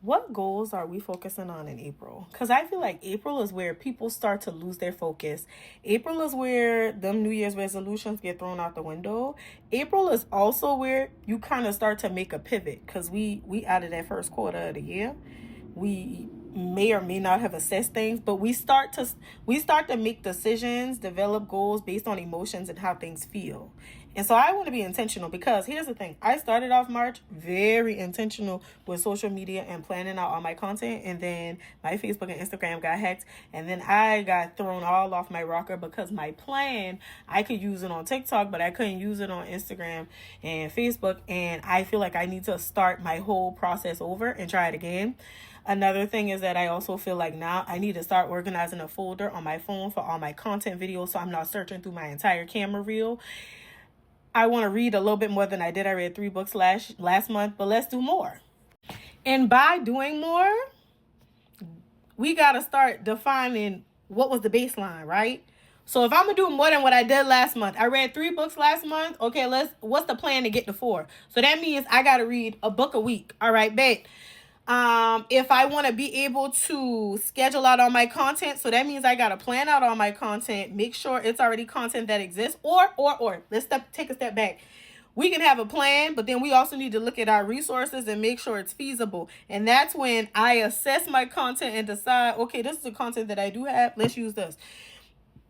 what goals are we focusing on in April? Because I feel like April is where people start to lose their focus. April is where them New Year's resolutions get thrown out the window. April is also where you kind of start to make a pivot, because we out of that first quarter of the year. We may or may not have assessed things, but we start to make decisions, develop goals based on emotions and how things feel. And so I want to be intentional, because here's the thing. I started off March very intentional with social media and planning out all my content. And then my Facebook and Instagram got hacked. And then I got thrown all off my rocker, because my plan, I could use it on TikTok, but I couldn't use it on Instagram and Facebook. And I feel like I need to start my whole process over and try it again. Another thing is that I also feel like now I need to start organizing a folder on my phone for all my content videos, so I'm not searching through my entire camera reel. I want to read a little bit more than I did. I read 3 books last month, but let's do more. And by doing more, we got to start defining what was the baseline, right? So if I'm going to do more than what I did last month, I read 3 books last month. Okay, what's the plan to get to 4? So that means I got to read a book a week. All right, bet. If I want to be able to schedule out all my content, so that means I got to plan out all my content, make sure it's already content that exists, or let's take a step back. We can have a plan, but then we also need to look at our resources and make sure it's feasible. And that's when I assess my content and decide, okay, this is the content that I do have. Let's use this.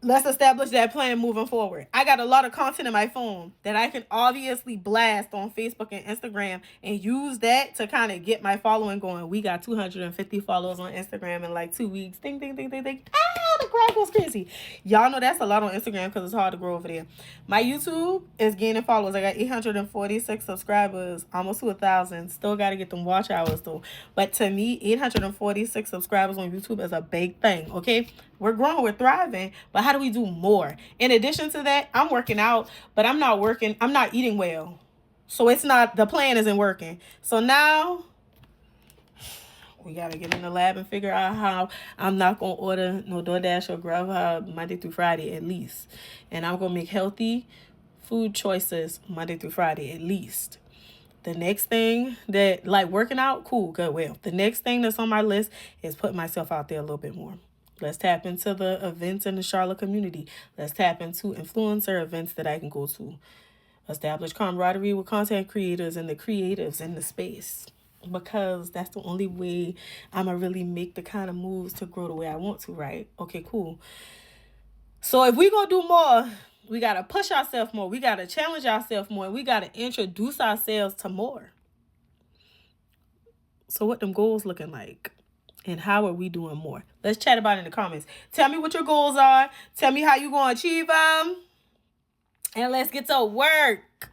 Let's establish that plan moving forward. I got a lot of content in my phone that I can obviously blast on Facebook and Instagram and use that to kind of get my following going. We got 250 followers on Instagram in like 2 weeks. Ding, ding, ding, ding, ding. The crowd goes crazy. Y'all know that's a lot on Instagram because it's hard to grow over there. My YouTube is gaining followers. I got 846 subscribers, almost to 1,000. Still got to get them watch hours though. But to me, 846 subscribers on YouTube is a big thing, okay? We're growing, we're thriving, but how do we do more? In addition to that, I'm working out, but I'm not eating well. So the plan isn't working. So now we got to get in the lab and figure out how I'm not going to order no DoorDash or Grubhub Monday through Friday at least. And I'm going to make healthy food choices Monday through Friday at least. The next thing that, like working out, cool, good, well. The next thing that's on my list is putting myself out there a little bit more. Let's tap into the events in the Charlotte community. Let's tap into influencer events that I can go to. Establish camaraderie with content creators and the creatives in the space. Because that's the only way I'm going to really make the kind of moves to grow the way I want to, right? Okay, cool. So if we're going to do more, we got to push ourselves more. We got to challenge ourselves more. We got to introduce ourselves to more. So what them goals looking like? And how are we doing more? Let's chat about it in the comments. Tell me what your goals are. Tell me how you going to achieve them. And let's get to work.